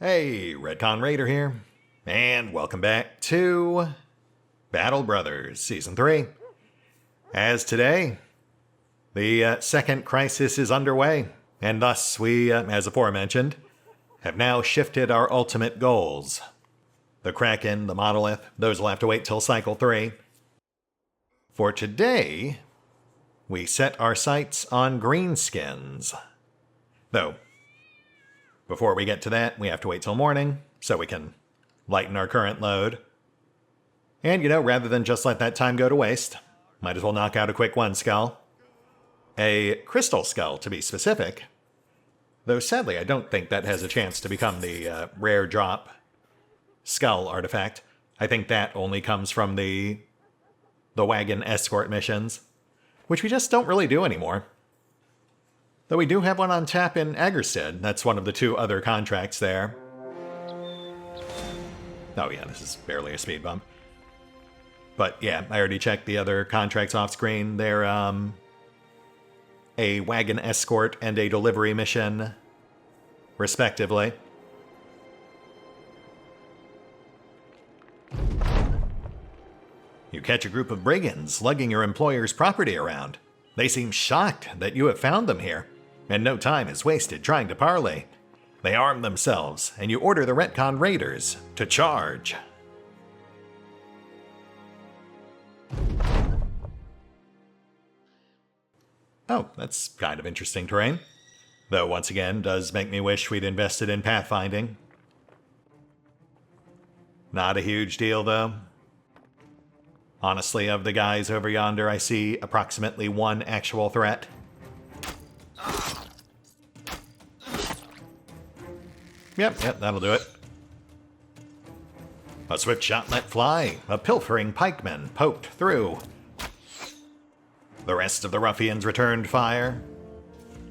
Hey, RetconRaider here, and welcome back to Battle Brothers Season 3. As today, the second crisis is underway, and thus we, as aforementioned, have now shifted our ultimate goals. The Kraken, the Monolith, those will have to wait till Cycle 3. For today, we set our sights on greenskins. Though, before we get to that, we have to wait till morning, so we can lighten our current load. And, rather than just let that time go to waste, might as well knock out a quick one skull. A crystal skull, to be specific. Though sadly, I don't think that has a chance to become the rare drop skull artifact. I think that only comes from the wagon escort missions, which we just don't really do anymore. Though we do have one on tap in Agerstead. That's one of the two other contracts there. Oh yeah, this is barely a speed bump. But yeah, I already checked the other contracts off screen. They're a wagon escort and a delivery mission, respectively. You catch a group of brigands lugging your employer's property around. They seem shocked that you have found them here, and no time is wasted trying to parley. They arm themselves, and you order the Retcon Raiders to charge. Oh, that's kind of interesting terrain. Though, once again, does make me wish we'd invested in pathfinding. Not a huge deal, though. Honestly, of the guys over yonder, I see approximately one actual threat. Yep, that'll do it. A swift shot let fly. A pilfering pikeman poked through. The rest of the ruffians returned fire.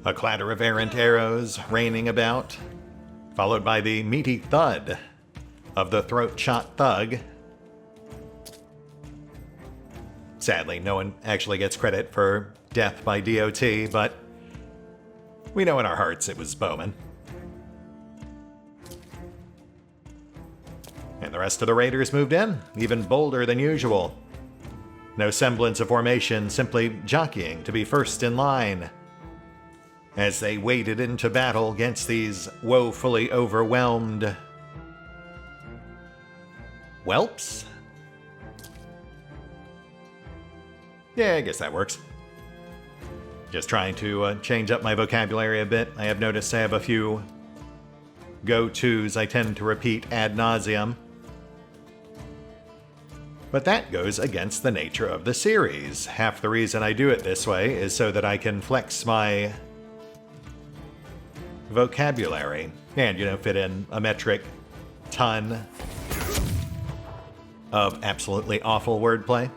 A clatter of errant arrows raining about, followed by the meaty thud of the throat-shot thug. Sadly, no one actually gets credit for death by DOT, but we know in our hearts it was Bowman. And the rest of the raiders moved in, even bolder than usual. No semblance of formation, simply jockeying to be first in line. As they waded into battle against these woefully overwhelmed whelps? Yeah, I guess that works. Just trying to change up my vocabulary a bit. I have noticed I have a few go-tos I tend to repeat ad nauseum. But that goes against the nature of the series. Half the reason I do it this way is so that I can flex my vocabulary and, fit in a metric ton of absolutely awful wordplay.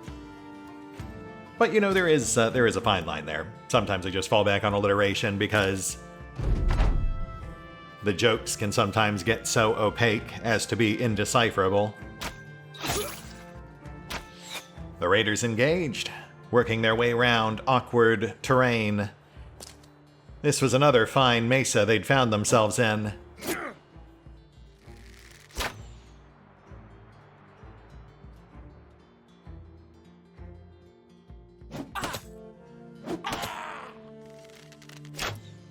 But, there is a fine line there. Sometimes I just fall back on alliteration because the jokes can sometimes get so opaque as to be indecipherable. The raiders engaged, working their way around awkward terrain. This was another fine mesa they'd found themselves in.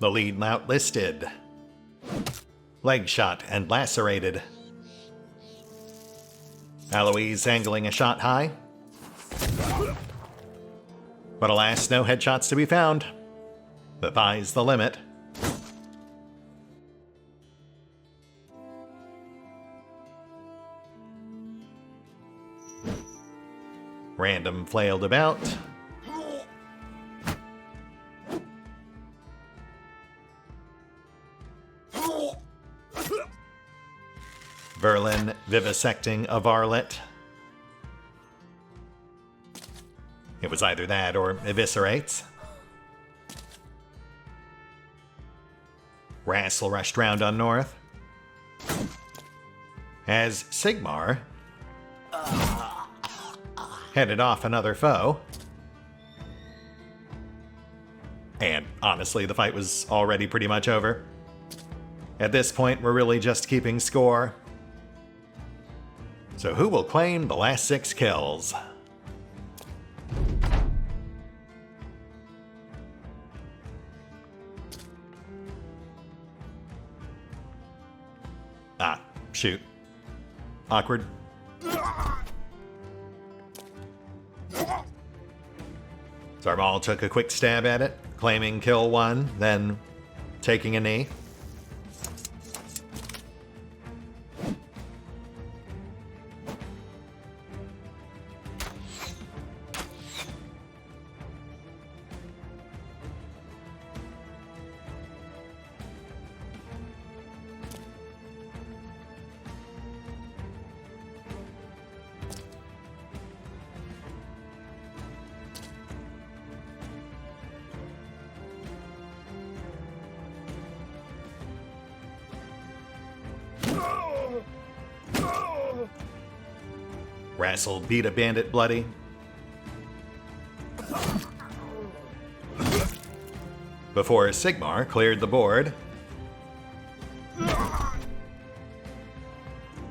The lead lout listed. Leg shot and lacerated. Alois angling a shot high. But alas, no headshots to be found. The thigh's the limit. Random flailed about. Verlin vivisecting a varlet. It was either that or eviscerates. Rassel rushed round on north. As Seymore headed off another foe. And honestly, the fight was already pretty much over. At this point, we're really just keeping score. So who will claim the last 6 kills? Ah, shoot. Awkward. Zarmal took a quick stab at it, claiming kill 1, then taking a knee. Rassel beat a bandit bloody. Before Seymore cleared the board.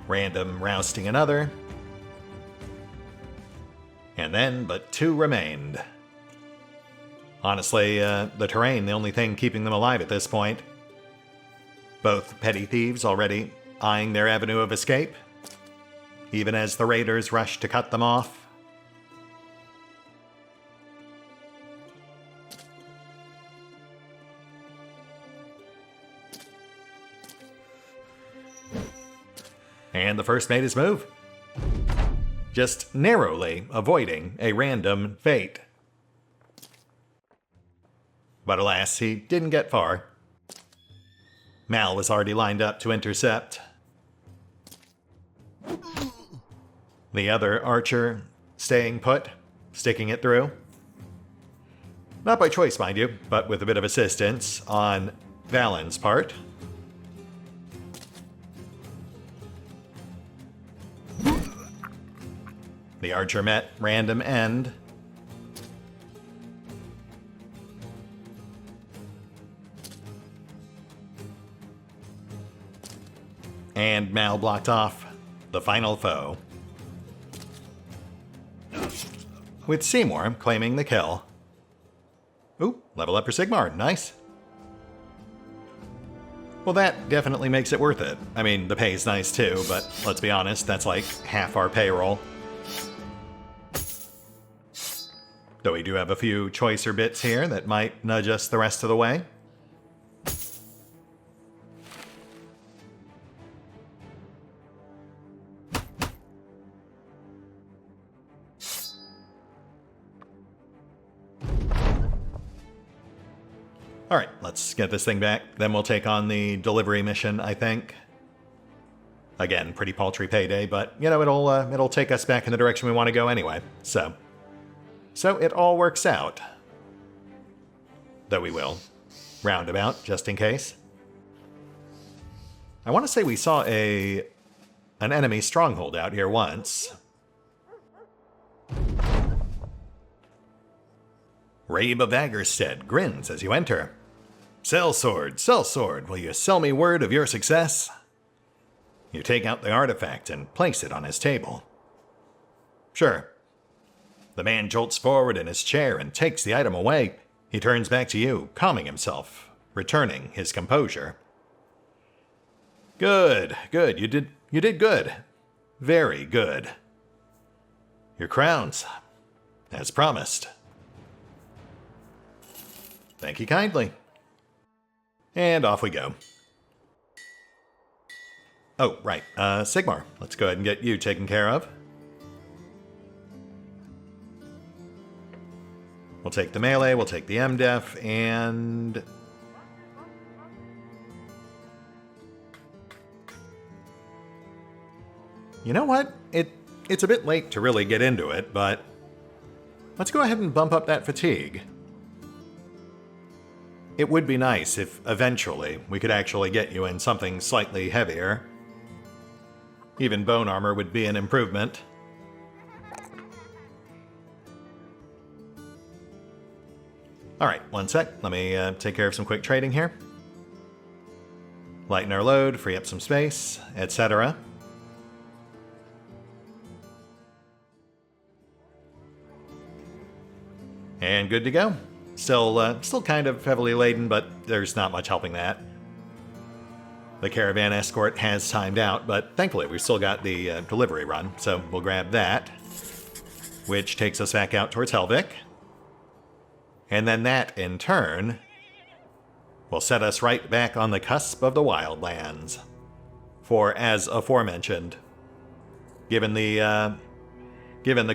Random rousting another. And then but 2 remained. Honestly, the terrain, the only thing keeping them alive at this point. Both petty thieves already eyeing their avenue of escape, even as the raiders rush to cut them off. And the first made his move, just narrowly avoiding a random fate. But alas, he didn't get far. Mal was already lined up to intercept. The other archer staying put, sticking it through. Not by choice, mind you, but with a bit of assistance on Valin's part. The archer met random end. And Mal blocked off the final foe, with Seymore claiming the kill. Ooh, level up for Seymore, nice. Well, that definitely makes it worth it. I mean, the pay's nice too, but let's be honest, that's like half our payroll. Though we do have a few choicer bits here that might nudge us the rest of the way. Alright, let's get this thing back. Then we'll take on the delivery mission, I think. Again, pretty paltry payday, but, you know, it'll take us back in the direction we want to go anyway. So it all works out. Though we will. Roundabout, just in case. I want to say we saw an enemy stronghold out here once. Rabe of Agerstead grins as you enter. Sell sword, will you sell me word of your success? You take out the artifact and place it on his table. Sure. The man jolts forward in his chair and takes the item away. He turns back to you, calming himself, returning his composure. Good. You did good. Very good. Your crowns, as promised. Thank you kindly. And off we go. Oh, right. Seymore, let's go ahead and get you taken care of. We'll take the melee, we'll take the MDef, and... You know what? It's a bit late to really get into it, but let's go ahead and bump up that fatigue. It would be nice if, eventually, we could actually get you in something slightly heavier. Even bone armor would be an improvement. Alright, one sec. Let me take care of some quick trading here. lighten our load, free up some space, etc. And good to go. Still kind of heavily laden, but there's not much helping that. The caravan escort has timed out, but thankfully we've still got the delivery run, so we'll grab that, which takes us back out towards Helvik. And then that, in turn, will set us right back on the cusp of the wildlands. For, as aforementioned, given the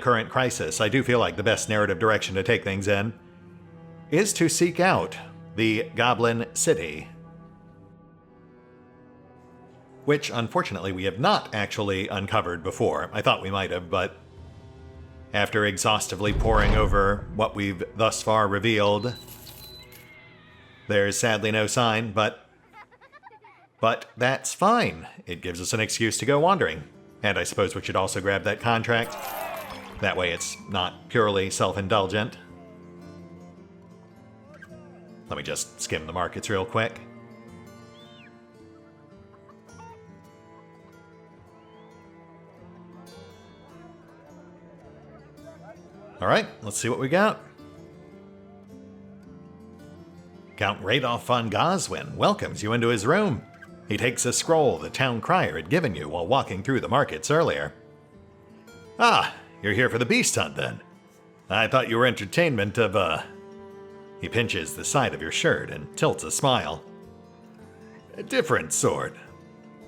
current crisis, I do feel like the best narrative direction to take things in is to seek out the Goblin City, which, unfortunately, we have not actually uncovered before. I thought we might have, but after exhaustively poring over what we've thus far revealed, there's sadly no sign, but that's fine. It gives us an excuse to go wandering. And I suppose we should also grab that contract. That way it's not purely self-indulgent. Let me just skim the markets real quick. Alright, let's see what we got. Count Radolf von Goswin welcomes you into his room. He takes a scroll the town crier had given you while walking through the markets earlier. Ah, you're here for the beast hunt then. I thought you were entertainment of, He pinches the side of your shirt and tilts a smile. A different sort.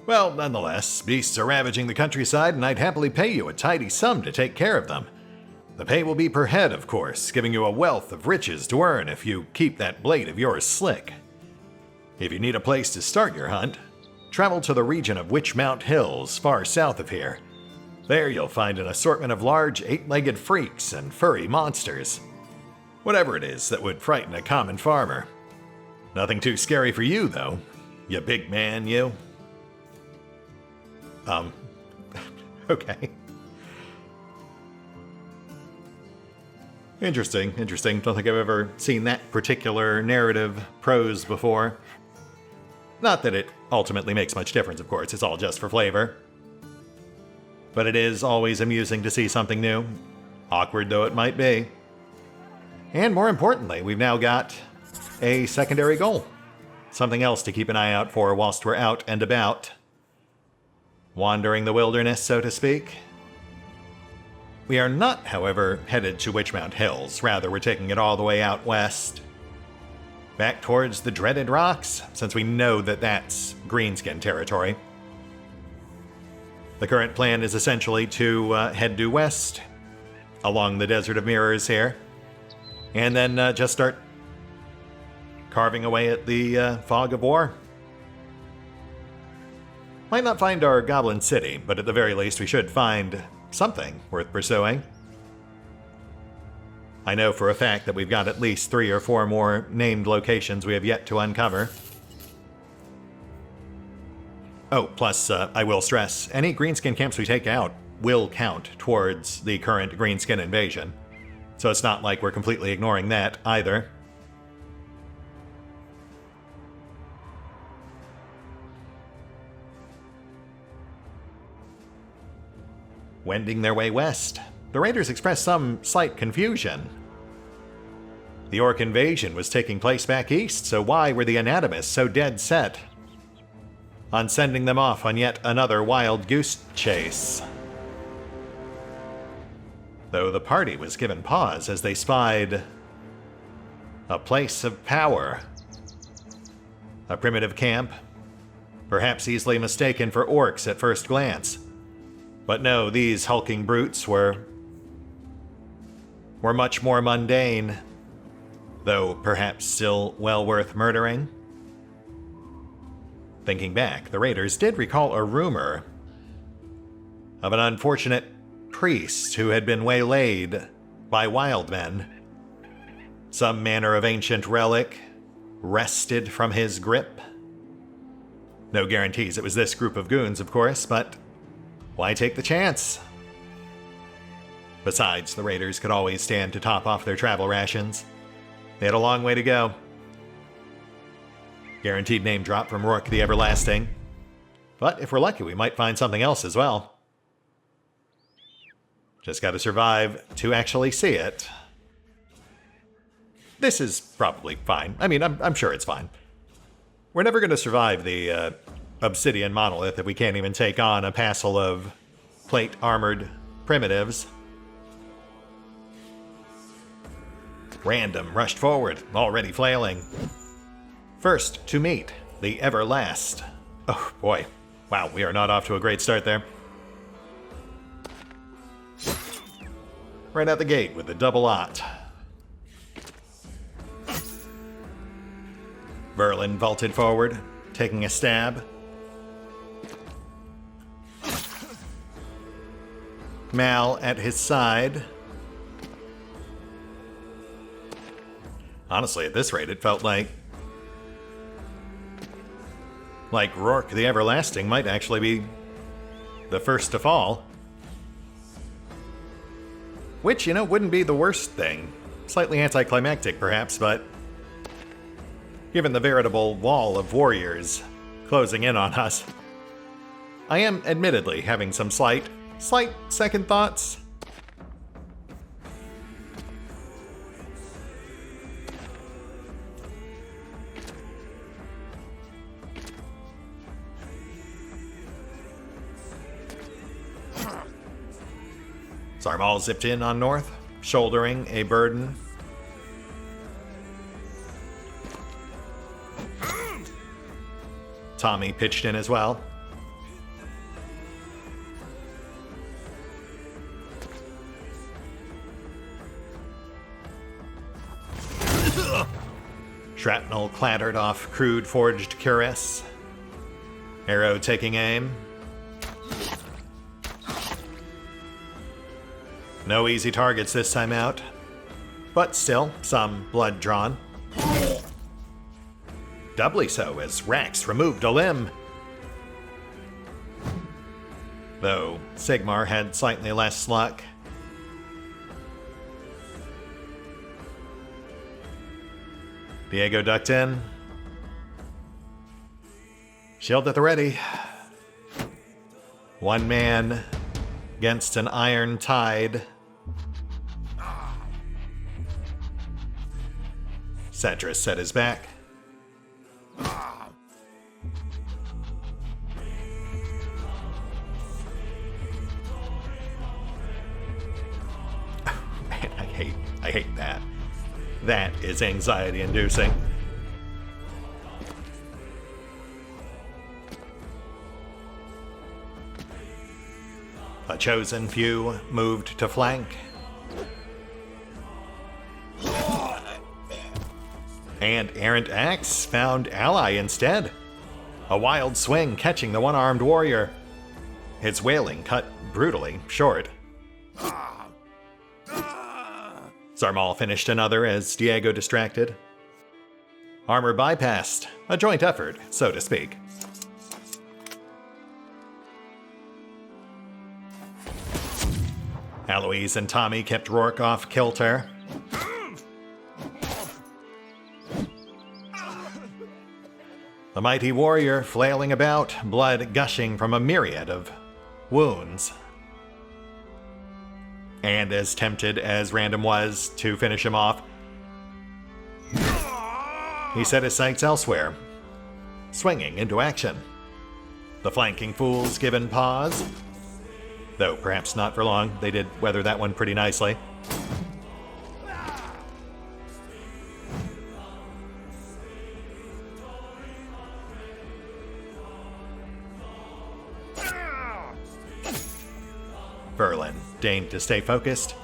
Well, nonetheless, beasts are ravaging the countryside, and I'd happily pay you a tidy sum to take care of them. The pay will be per head, of course, giving you a wealth of riches to earn if you keep that blade of yours slick. If you need a place to start your hunt, travel to the region of Witchmount Hills, far south of here. There you'll find an assortment of large, eight-legged freaks and furry monsters. Whatever it is that would frighten a common farmer. Nothing too scary for you, though. You big man, you. Okay. Interesting. Don't think I've ever seen that particular narrative prose before. Not that it ultimately makes much difference, of course, it's all just for flavor. But it is always amusing to see something new, awkward though it might be. And more importantly, we've now got a secondary goal. Something else to keep an eye out for whilst we're out and about. Wandering the wilderness, so to speak. We are not, however, headed to Witchmount Hills. Rather, we're taking it all the way out west. Back towards the Dreaded Rocks, since we know that that's Greenskin territory. The current plan is essentially to head due west, along the Desert of Mirrors here, and then just start carving away at the Fog of War. Might not find our Goblin City, but at the very least we should find something worth pursuing. I know for a fact that we've got at least 3 or 4 more named locations we have yet to uncover. Oh, plus, I will stress, any greenskin camps we take out will count towards the current greenskin invasion. So it's not like we're completely ignoring that either. Wending their way west, the raiders expressed some slight confusion. The orc invasion was taking place back east, so why were the anatomists so dead set on sending them off on yet another wild goose chase? Though the party was given pause as they spied a place of power. A primitive camp, perhaps easily mistaken for orcs at first glance. But no, these hulking brutes were much more mundane, though perhaps still well worth murdering. Thinking back, the raiders did recall a rumor of an unfortunate priest who had been waylaid by wild men. Some manner of ancient relic wrested from his grip. No guarantees it was this group of goons, of course, but why take the chance? Besides, the raiders could always stand to top off their travel rations. They had a long way to go. Guaranteed name drop from Rourke the Everlasting. But if we're lucky, we might find something else as well. Just gotta survive to actually see it. This is probably fine. I mean, I'm sure it's fine. We're never gonna survive the obsidian monolith if we can't even take on a passel of plate-armored primitives. Random rushed forward, already flailing. First to meet the Everlast. Oh boy. Wow, we are not off to a great start there. Right out the gate with a double ot. Verlin vaulted forward, taking a stab. Mal at his side. Honestly, at this rate, it felt like Rourke the Everlasting might actually be the first to fall. Which, you know, wouldn't be the worst thing. Slightly anticlimactic, perhaps, but given the veritable wall of warriors closing in on us, I am admittedly having some slight second thoughts. Zarmal zipped in on north, shouldering a burden. Tommy pitched in as well. Shrapnel clattered off crude forged cuirass. Arrow taking aim. No easy targets this time out, but still some blood drawn. Doubly so as Rax removed a limb. Though Seymore had slightly less luck. Diego ducked in. Shield at the ready. One man against an iron tide. Cedrus set his back. Man, I hate that. That is anxiety-inducing. A chosen few moved to flank. And Errant Axe found ally instead. A wild swing catching the one-armed warrior. His wailing cut brutally short. Zarmal finished another as Diego distracted. Armor bypassed. A joint effort, so to speak. Alois and Tommy kept Rourke off kilter. The mighty warrior flailing about, blood gushing from a myriad of wounds. And as tempted as Random was to finish him off, he set his sights elsewhere, swinging into action. The flanking fools given pause, though perhaps not for long. They did weather that one pretty nicely. Verlin deigned to stay focused.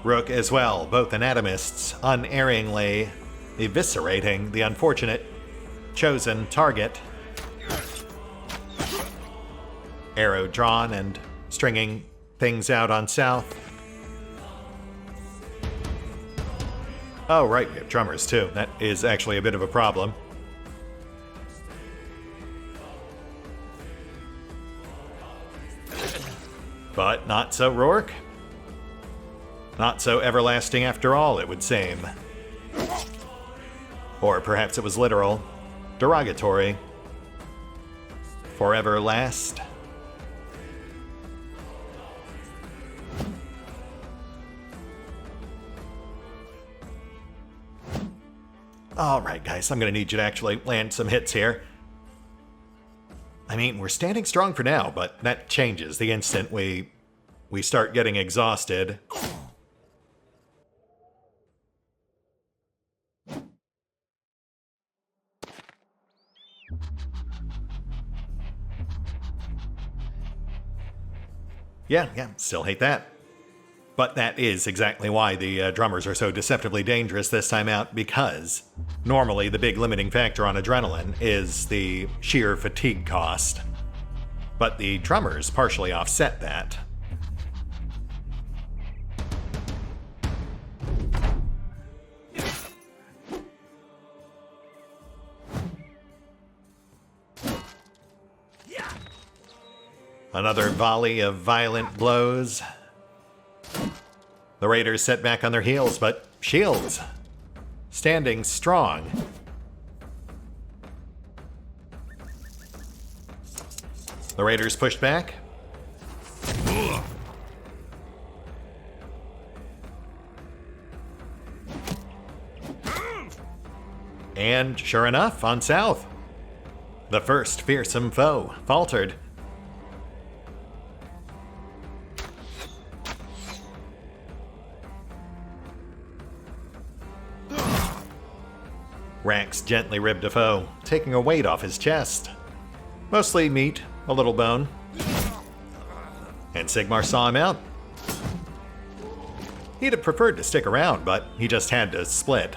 Rook as well, both anatomists unerringly eviscerating the unfortunate chosen target. Arrow drawn and stringing things out on south. Oh right, we have drummers too. That is actually a bit of a problem. But not so Rourke. Not so everlasting after all, it would seem. Or perhaps it was literal. Derogatory. Forever last. Alright guys, I'm gonna need you to actually land some hits here. I mean, we're standing strong for now, but that changes the instant we start getting exhausted. Yeah, still hate that. But that is exactly why the drummers are so deceptively dangerous this time out, because normally the big limiting factor on adrenaline is the sheer fatigue cost. But the drummers partially offset that. Another volley of violent blows. The raiders set back on their heels, but shields standing strong. The raiders pushed back. And sure enough, on south, the first fearsome foe faltered. Rax gently ribbed a foe, taking a weight off his chest. Mostly meat, a little bone. And Seymore saw him out. He'd have preferred to stick around, but he just had to split.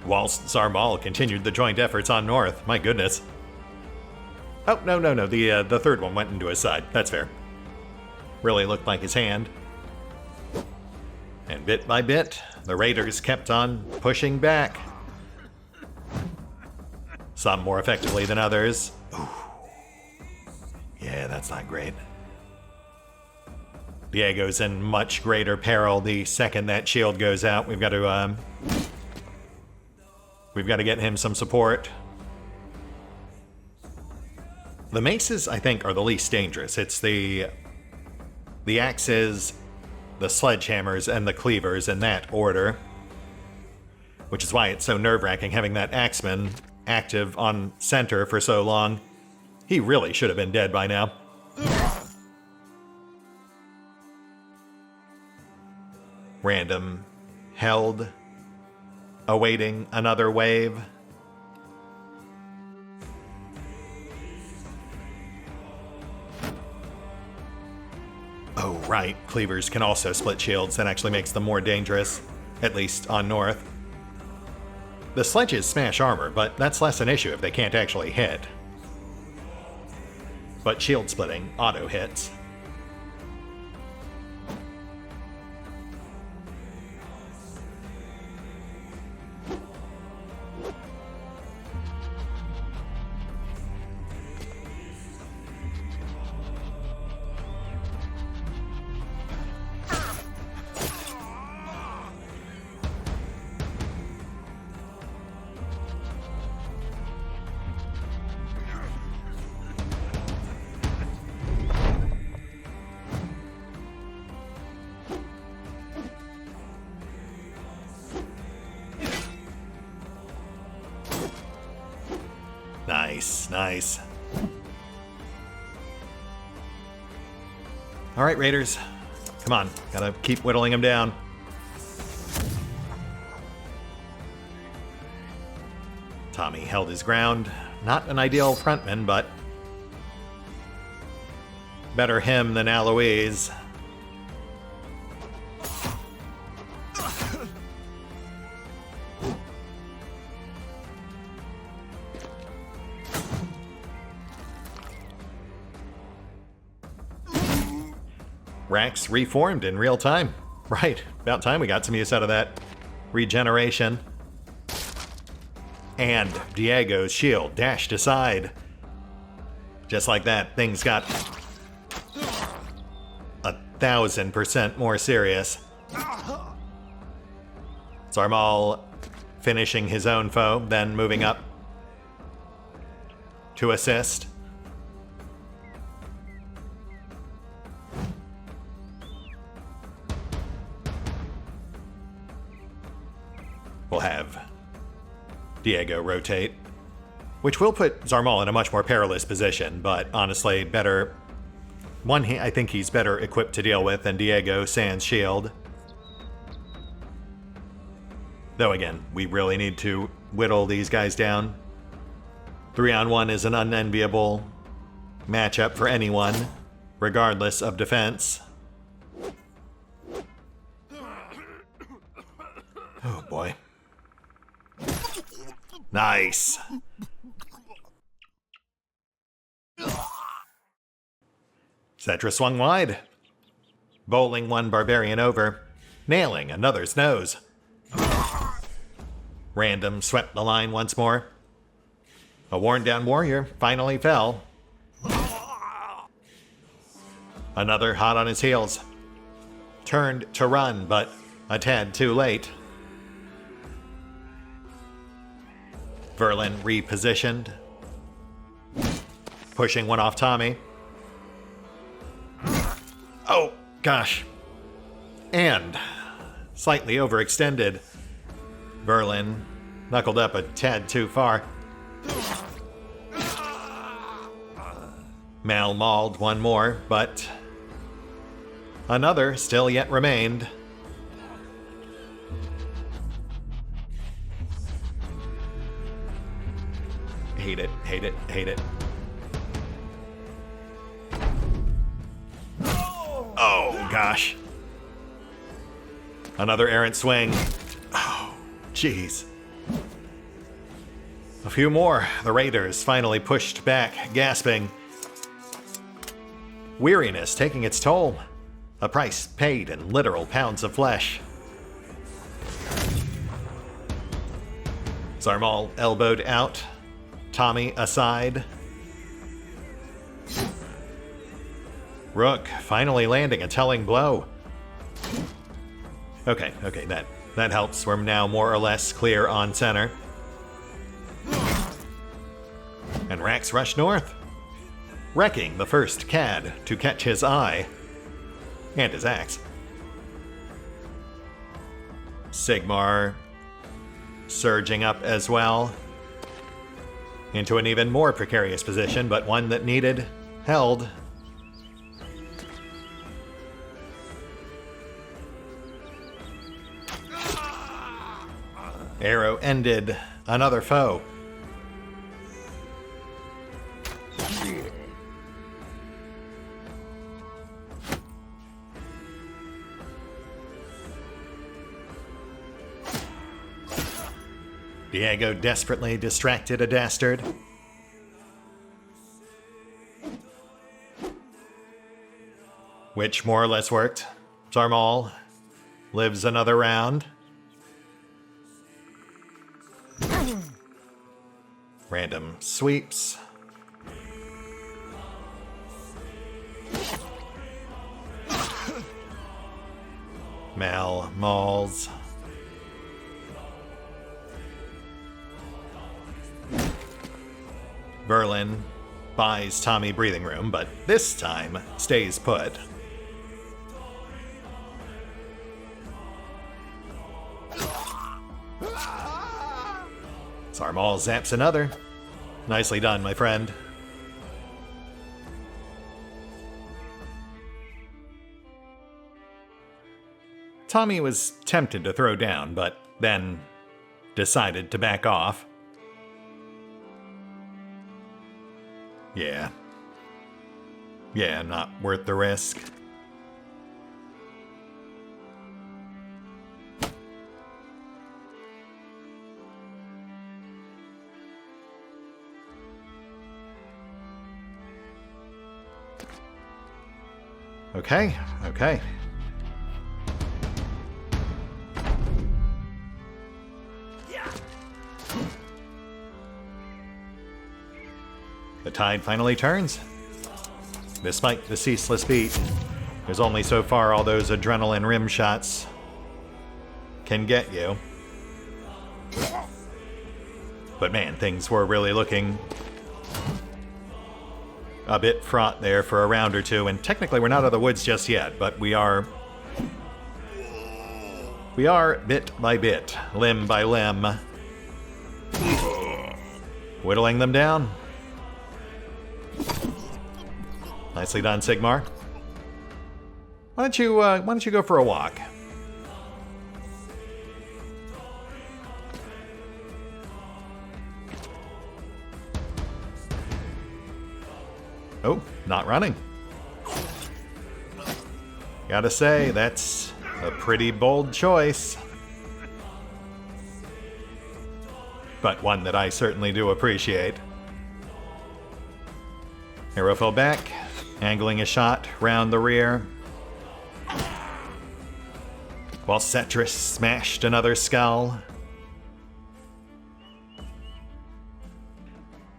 Whilst Zarbal continued the joint efforts on north, my goodness. Oh, no, the third one went into his side, that's fair. Really looked like his hand. And bit by bit, the raiders kept on pushing back. Some more effectively than others. Ooh. Yeah, that's not great. Diego's in much greater peril the second that shield goes out. We've got to get him some support. The maces, I think, are the least dangerous. It's the axes, the sledgehammers, and the cleavers in that order. Which is why it's so nerve-wracking having that axeman active on center for so long. He really should have been dead by now. Random held, awaiting another wave. Oh, right. Cleavers can also split shields. That actually makes them more dangerous, at least on north. The sledges smash armor, but that's less an issue if they can't actually hit. But shield splitting auto hits. Nice. All right, raiders. Come on, gotta keep whittling them down. Tommy held his ground. Not an ideal frontman, but better him than Alois. Rax reformed in real time. Right, about time we got some use out of that regeneration. And Diego's shield dashed aside. Just like that, things got 1000% more serious. Zarmal finishing his own foe, then moving up to assist. We'll have Diego rotate, which will put Zarmal in a much more perilous position, but honestly, better. One, I think he's better equipped to deal with than Diego sans shield. Though again, we really need to whittle these guys down. 3-on-1 is an unenviable matchup for anyone, regardless of defense. Oh boy. Nice. Cetra swung wide, bowling one barbarian over, nailing another's nose. Random swept the line once more. A worn-down warrior finally fell. Another hot on his heels. Turned to run, but a tad too late. Verlin repositioned, pushing one off Tommy. Oh, gosh. And slightly overextended. Verlin knuckled up a tad too far. Mal mauled one more, but another still yet remained. Hate it, hate it, hate it. Oh, gosh. Another errant swing. Oh, jeez. A few more. The Raiders finally pushed back, gasping. Weariness taking its toll. A price paid in literal pounds of flesh. Zarmal elbowed out. Tommy aside. Rook finally landing a telling blow. Okay, that helps. We're now more or less clear on center. And Rax rushed north, wrecking the first Cad to catch his eye and his axe. Seymore surging up as well into an even more precarious position, but one that needed held. Arrow ended another foe. Diego desperately distracted a dastard. Which more or less worked. Zarmal lives another round. Random sweeps. Mal mauls. Verlin buys Tommy breathing room, but this time stays put. Zarmal zaps another. Nicely done, my friend. Tommy was tempted to throw down, but then decided to back off. Yeah, not worth the risk. Okay. The tide finally turns. Despite the ceaseless beat, there's only so far all those adrenaline rim shots can get you. But man, things were really looking a bit fraught there for a round or two, and technically we're not out of the woods just yet, but we are bit by bit, limb by limb, whittling them down. Nicely done, Seymore. Why don't you go for a walk? Oh, not running. Gotta say, that's a pretty bold choice. But one that I certainly do appreciate. Arrow fell back, angling a shot round the rear. While Setris smashed another skull.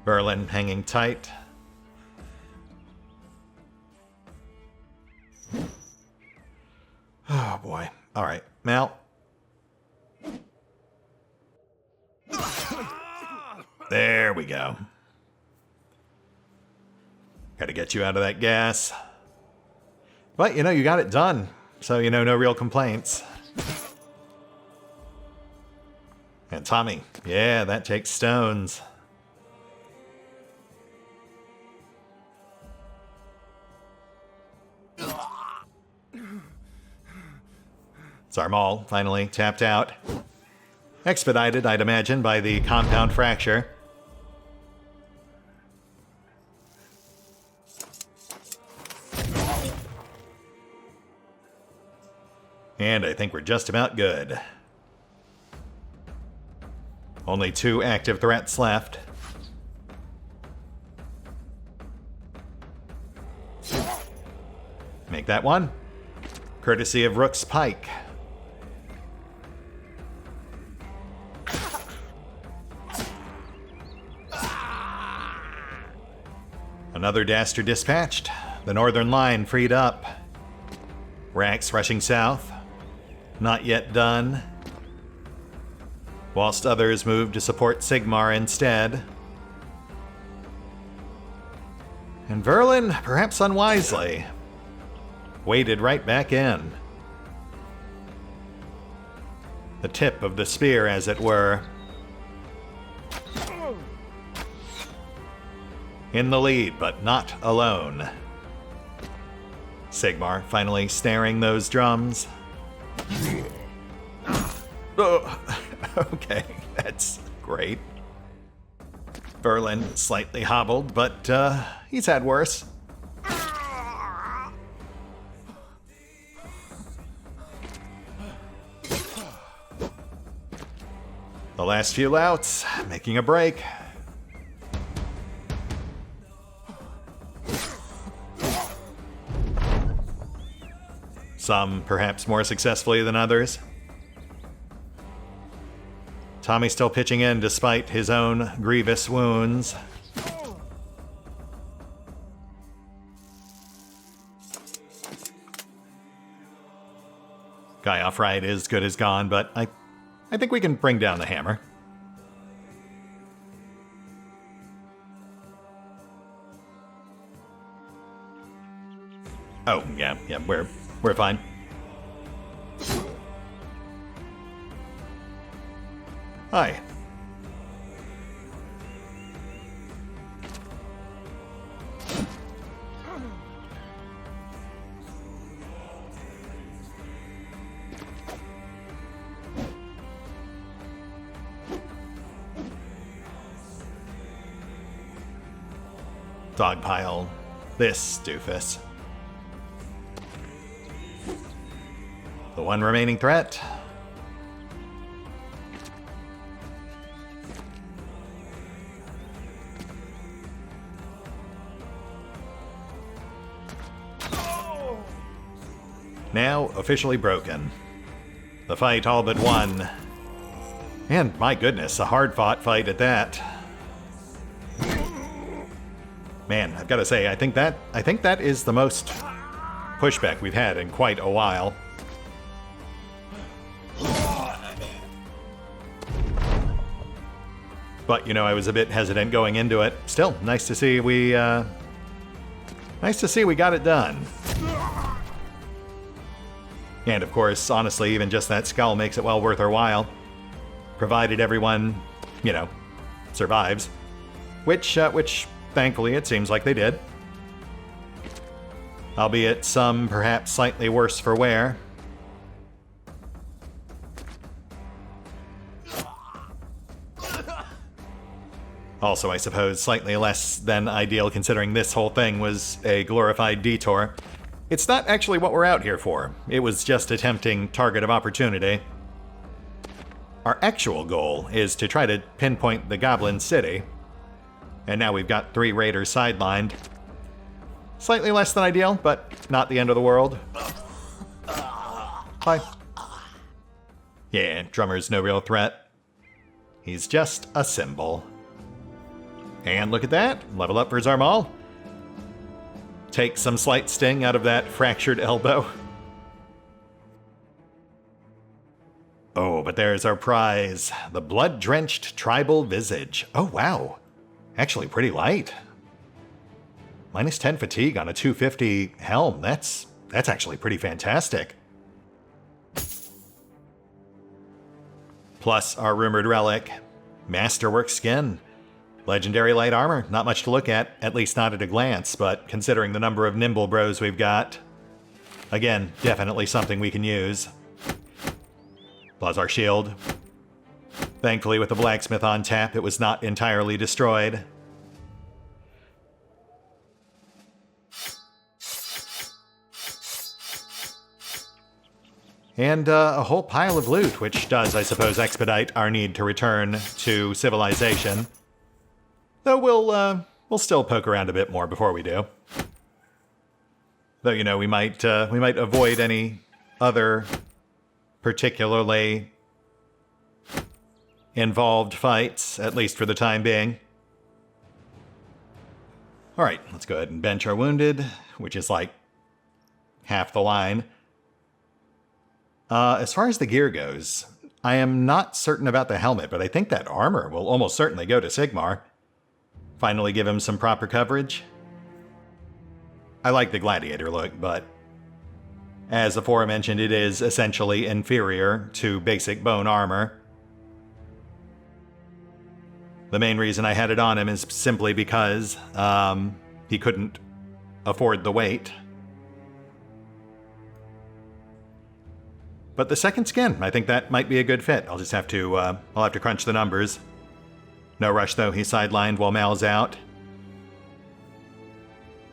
Berlin hanging tight. Oh boy. All right, Mal. There we go. Gotta get you out of that gas. But, you know, you got it done. So, you know, no real complaints. And Tommy. Yeah, that takes stones. Zarmal finally tapped out. Expedited, I'd imagine, by the compound fracture. And I think we're just about good. Only 2 active threats left. Make that one. Courtesy of Rook's Pike. Another Dastard dispatched. The northern line freed up. Rax rushing south. Not yet done. Whilst others moved to support Seymore instead. And Verlin, perhaps unwisely, waded right back in. The tip of the spear, as it were. In the lead, but not alone. Seymore finally snaring those drums. Oh, okay, that's great. Berlin slightly hobbled, but he's had worse. The last few louts, making a break. Some perhaps more successfully than others. Tommy still pitching in despite his own grievous wounds. Guy off right is good as gone, but I think we can bring down the hammer. Oh, yeah, we're fine. Hi. Dogpile this doofus. The one remaining threat. Now officially broken. The fight all but won. And my goodness, a hard-fought fight at that. Man, I've got to say, I think that is the most pushback we've had in quite a while. But, you know, I was a bit hesitant going into it. Still, nice to see we got it done. And of course, honestly, even just that skull makes it well worth our while. Provided everyone, you know, survives. Which thankfully it seems like they did. Albeit some perhaps slightly worse for wear. Also, I suppose, slightly less than ideal considering this whole thing was a glorified detour. It's not actually what we're out here for. It was just a tempting target of opportunity. Our actual goal is to try to pinpoint the Goblin City. And now we've got 3 raiders sidelined. Slightly less than ideal, but not the end of the world. Hi. Yeah, Drummer's no real threat. He's just a symbol. And look at that, level up for Zarmal. Take some slight sting out of that fractured elbow. Oh, but there's our prize, the blood-drenched tribal visage. Oh, wow. Actually pretty light. Minus 10 fatigue on a 250 helm. That's actually pretty fantastic. Plus our rumored relic, Masterwork Skin. Legendary light armor, not much to look at least not at a glance, but considering the number of nimble bros we've got, again, definitely something we can use. Plus our shield. Thankfully, with the blacksmith on tap, it was not entirely destroyed. And a whole pile of loot, which does, I suppose, expedite our need to return to civilization. Though we'll still poke around a bit more before we do. Though, you know, we might avoid any other particularly involved fights, at least for the time being. All right, let's go ahead and bench our wounded, which is like half the line. As far as the gear goes, I am not certain about the helmet, but I think that armor will almost certainly go to Seymore. Finally give him some proper coverage. I like the gladiator look, but as aforementioned, it is essentially inferior to basic bone armor. The main reason I had it on him is simply because he couldn't afford the weight. But the second skin, I think that might be a good fit. I'll just have to, I'll have to crunch the numbers. No rush though, he's sidelined while Mal's out.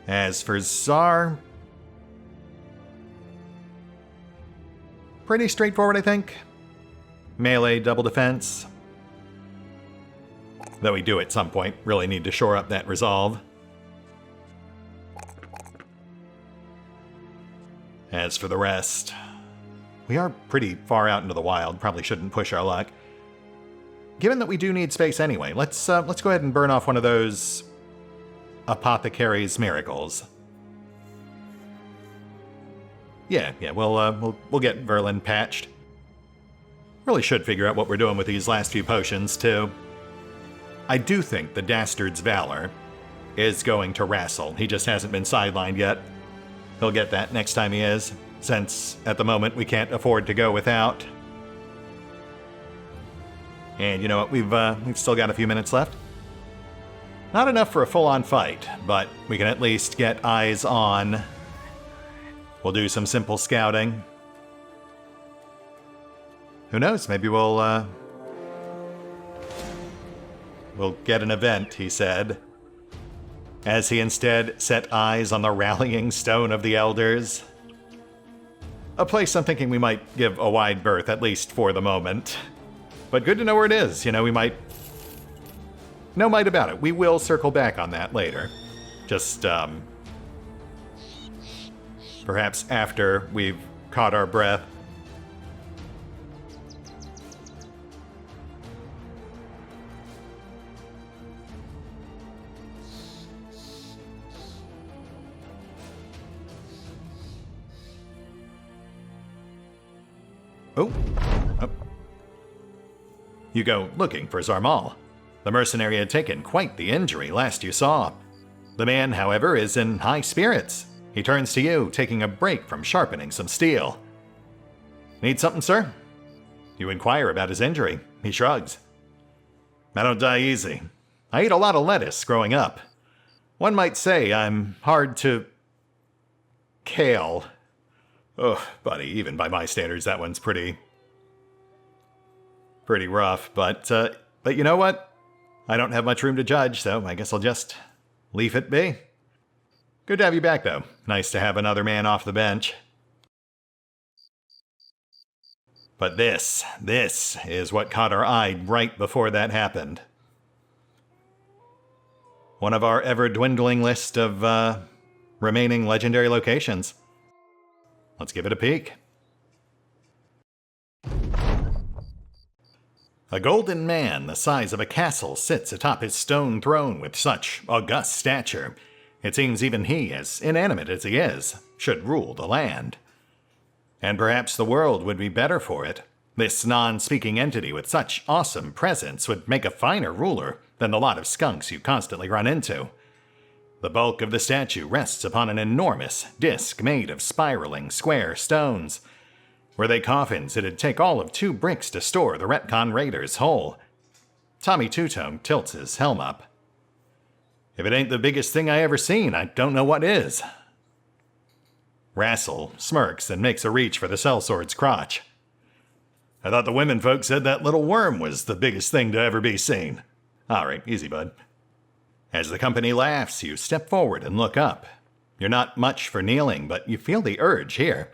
As for Zar, pretty straightforward, I think. Melee, double defense. Though we do at some point really need to shore up that resolve. As for the rest, we are pretty far out into the wild, probably shouldn't push our luck. Given that we do need space anyway, let's go ahead and burn off one of those Apothecary's Miracles. Yeah, we'll get Verlin patched. Really should figure out what we're doing with these last few potions, too. I do think the Dastard's Valor is going to wrestle. He just hasn't been sidelined yet. He'll get that next time he is, since at the moment we can't afford to go without. And you know what, we've still got a few minutes left. Not enough for a full-on fight, but we can at least get eyes on. We'll do some simple scouting. Who knows, maybe we'll get an event, he said. As he instead set eyes on the rallying stone of the elders. A place I'm thinking we might give a wide berth, at least for the moment. But good to know where it is. You know, we might... No might about it. We will circle back on that later. Just, perhaps after we've caught our breath. Oh. You go looking for Zarmal. The mercenary had taken quite the injury last you saw. The man, however, is in high spirits. He turns to you, taking a break from sharpening some steel. Need something, sir? You inquire about his injury. He shrugs. I don't die easy. I ate a lot of lettuce growing up. One might say I'm hard to... kale. Oh, buddy, even by my standards, that one's pretty rough. But you know what? I don't have much room to judge, so I guess I'll just leave it be. Good to have you back, though. Nice to have another man off the bench. But this is what caught our eye right before that happened. One of our ever-dwindling list of remaining legendary locations. Let's give it a peek. A golden man the size of a castle sits atop his stone throne with such august stature. It seems even he, as inanimate as he is, should rule the land. And perhaps the world would be better for it. This non-speaking entity with such awesome presence would make a finer ruler than the lot of skunks you constantly run into. The bulk of the statue rests upon an enormous disc made of spiraling square stones. Were they coffins, it'd take all of 2 bricks to store the RetconRaider's whole. Tommy Two-Tone tilts his helm up. If it ain't the biggest thing I ever seen, I don't know what is. Rassel smirks and makes a reach for the sellsword's crotch. I thought the women folk said that little worm was the biggest thing to ever be seen. All right, easy, bud. As the company laughs, you step forward and look up. You're not much for kneeling, but you feel the urge here.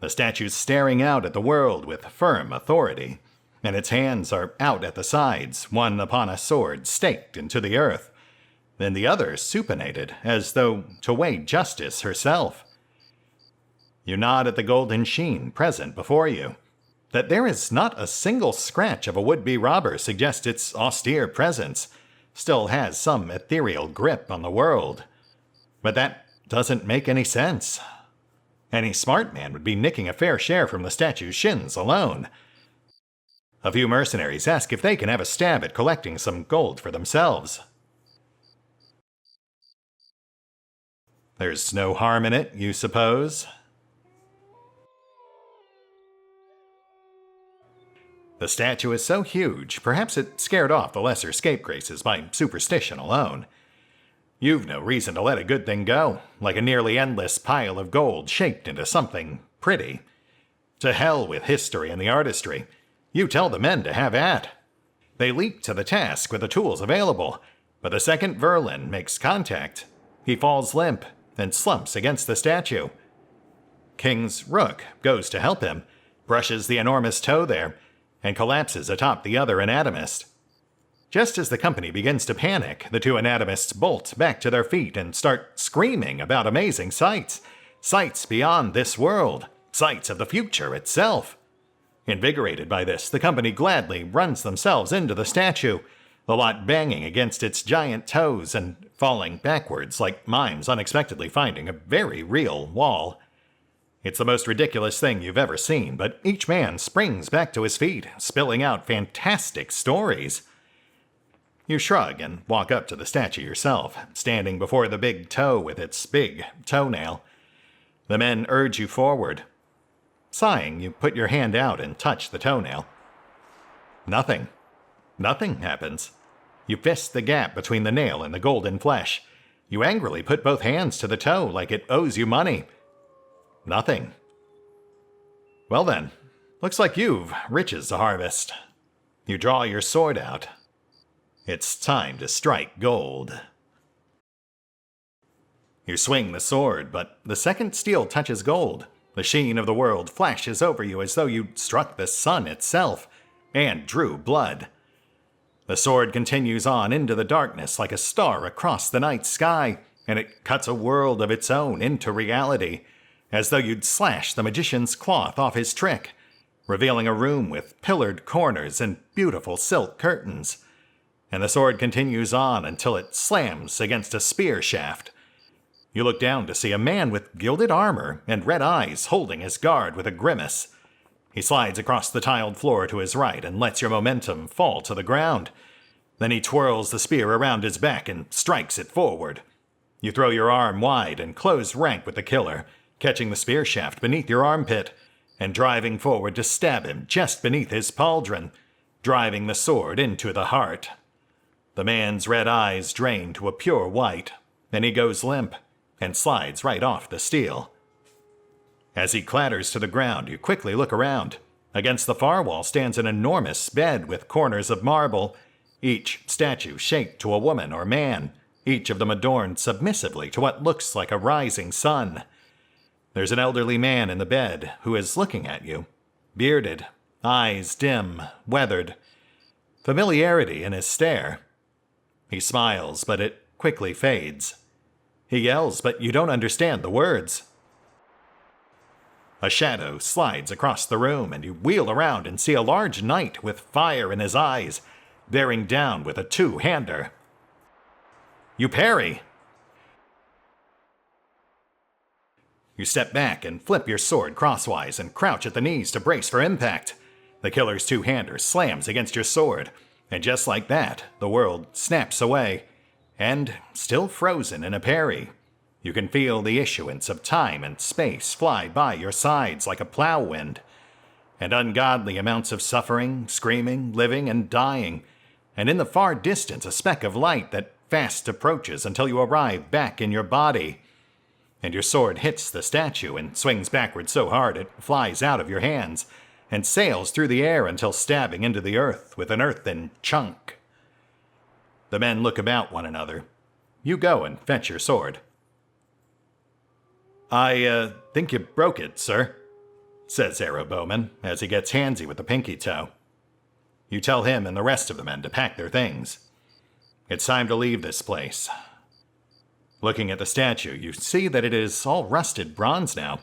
The statue's staring out at the world with firm authority, and its hands are out at the sides, one upon a sword staked into the earth, then the other supinated, as though to weigh justice herself. You nod at the golden sheen present before you. That there is not a single scratch of a would-be robber suggests its austere presence still has some ethereal grip on the world. But that doesn't make any sense. Any smart man would be nicking a fair share from the statue's shins alone. A few mercenaries ask if they can have a stab at collecting some gold for themselves. There's no harm in it, you suppose? The statue is so huge, perhaps it scared off the lesser scapegraces by superstition alone. You've no reason to let a good thing go, like a nearly endless pile of gold shaped into something pretty. To hell with history and the artistry. You tell the men to have at. They leap to the task with the tools available, but the second Verlin makes contact. He falls limp and slumps against the statue. King's Rook goes to help him, brushes the enormous toe there, and collapses atop the other anatomist. Just as the company begins to panic, the 2 anatomists bolt back to their feet and start screaming about amazing sights. Sights beyond this world. Sights of the future itself. Invigorated by this, the company gladly runs themselves into the statue, the lot banging against its giant toes and falling backwards like mimes unexpectedly finding a very real wall. It's the most ridiculous thing you've ever seen, but each man springs back to his feet, spilling out fantastic stories. You shrug and walk up to the statue yourself, standing before the big toe with its big toenail. The men urge you forward. Sighing, you put your hand out and touch the toenail. Nothing. Nothing happens. You fist the gap between the nail and the golden flesh. You angrily put both hands to the toe like it owes you money. Nothing. Well then, looks like you've riches to harvest. You draw your sword out. It's time to strike gold. You swing the sword, but the second steel touches gold, the sheen of the world flashes over you as though you'd struck the sun itself, and drew blood. The sword continues on into the darkness like a star across the night sky, and it cuts a world of its own into reality, as though you'd slash the magician's cloth off his trick, revealing a room with pillared corners and beautiful silk curtains. And the sword continues on until it slams against a spear shaft. You look down to see a man with gilded armor and red eyes holding his guard with a grimace. He slides across the tiled floor to his right and lets your momentum fall to the ground. Then he twirls the spear around his back and strikes it forward. You throw your arm wide and close rank with the killer, catching the spear shaft beneath your armpit and driving forward to stab him just beneath his pauldron, driving the sword into the heart. The man's red eyes drain to a pure white, and he goes limp and slides right off the steel. As he clatters to the ground, you quickly look around. Against the far wall stands an enormous bed with corners of marble, each statue shaped to a woman or man, each of them adorned submissively to what looks like a rising sun. There's an elderly man in the bed who is looking at you, bearded, eyes dim, weathered, familiarity in his stare. He smiles, but it quickly fades. He yells, but you don't understand the words. A shadow slides across the room, and you wheel around and see a large knight with fire in his eyes, bearing down with a two-hander. You parry. You step back and flip your sword crosswise and crouch at the knees to brace for impact. The killer's two-hander slams against your sword, and just like that, the world snaps away. And, still frozen in a parry, you can feel the issuance of time and space fly by your sides like a plow wind, and ungodly amounts of suffering, screaming, living, and dying, and in the far distance a speck of light that fast approaches until you arrive back in your body. And your sword hits the statue and swings backward so hard it flies out of your hands and sails through the air until stabbing into the earth with an earthen chunk. The men look about one another. You go and fetch your sword. I think you broke it, sir, says Arrow Bowman as he gets handsy with the pinky toe. You tell him and the rest of the men to pack their things. It's time to leave this place. Looking at the statue, you see that it is all rusted bronze now.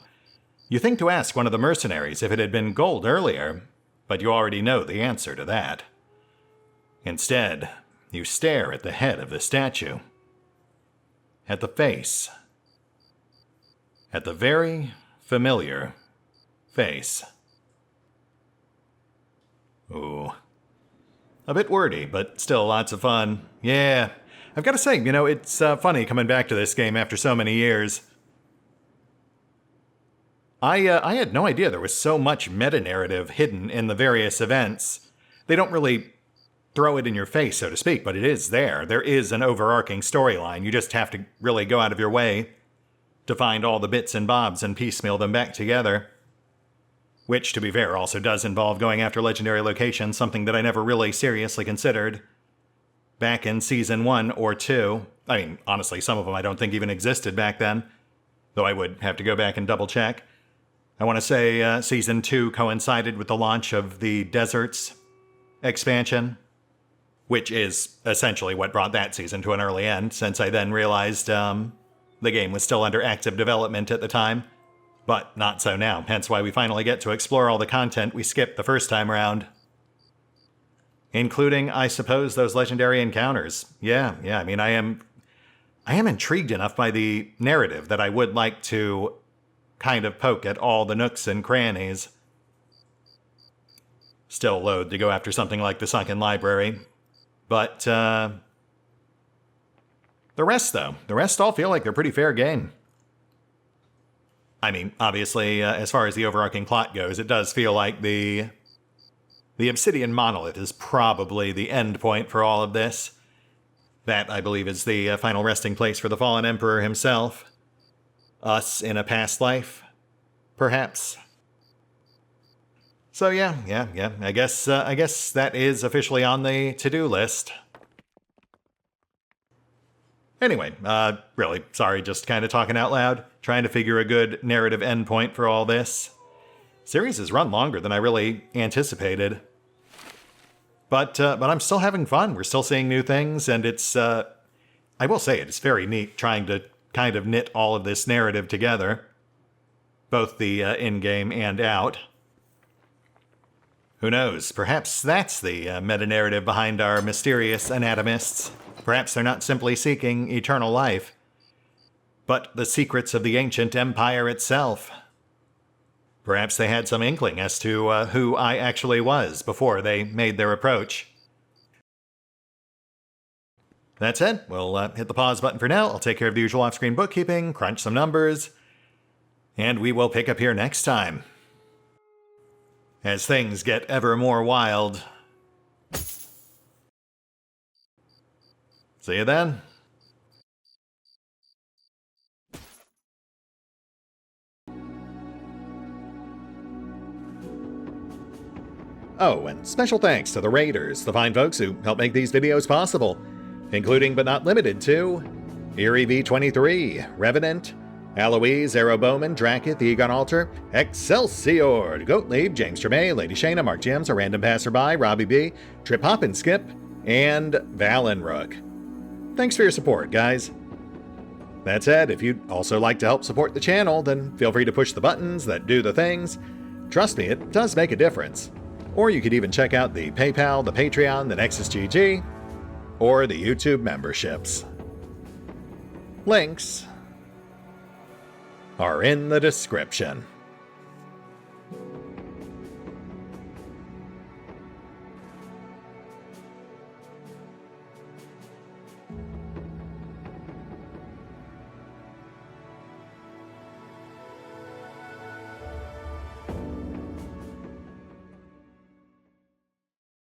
You think to ask one of the mercenaries if it had been gold earlier, but you already know the answer to that. Instead, you stare at the head of the statue. At the face. At the very familiar face. Ooh. A bit wordy, but still lots of fun. Yeah. I've got to say, it's funny coming back to this game after so many years. I had no idea there was so much meta-narrative hidden in the various events. They don't really throw it in your face, so to speak, but it is there. There is an overarching storyline. You just have to really go out of your way to find all the bits and bobs and piecemeal them back together. Which, to be fair, also does involve going after legendary locations, something that I never really seriously considered back in Season 1 or 2. I mean, honestly, some of them I don't think even existed back then, though I would have to go back and double-check. I want to say Season 2 coincided with the launch of the Deserts expansion, which is essentially what brought that season to an early end, since I then realized the game was still under active development at the time. But not so now, hence why we finally get to explore all the content we skipped the first time around. Including, I suppose, those legendary encounters. Yeah, I mean, I am intrigued enough by the narrative that I would like to kind of poke at all the nooks and crannies. Still loath to go after something like the Sunken Library. But, the rest, though. The rest all feel like they're pretty fair game. I mean, obviously, as far as the overarching plot goes, it does feel like the Obsidian Monolith is probably the end point for all of this. That, I believe, is the final resting place for the Fallen Emperor himself. Us in a past life, perhaps. So yeah. I guess that is officially on the to-do list. Anyway, really, sorry, just kind of talking out loud, trying to figure a good narrative endpoint for all this. Series has run longer than I really anticipated. But I'm still having fun. We're still seeing new things, and it's, I will say it's very neat trying to kind of knit all of this narrative together. Both the in-game and out. Who knows, perhaps that's the meta-narrative behind our mysterious anatomists. Perhaps they're not simply seeking eternal life, but the secrets of the ancient empire itself. Perhaps they had some inkling as to who I actually was before they made their approach. That's it. We'll hit the pause button for now. I'll take care of the usual off-screen bookkeeping, crunch some numbers, and we will pick up here next time. As things get ever more wild. See you then. Oh, and special thanks to the Raiders, the fine folks who help make these videos possible, including but not limited to Eerie V23, Revenant, Alois, Bowman, Drakiith, EgonAlter, Exsellsior, Gottlieb, James Trimmier, Lady Shayna, Mark Giemza, RandomPassrby, RobbyB, Triphoppenskip, and Valinrook. Thanks for your support, guys. That said, if you'd also like to help support the channel, then feel free to push the buttons that do the things. Trust me, it does make a difference. Or you could even check out the PayPal, the Patreon, the Nexus GG, or the YouTube memberships. Links are in the description.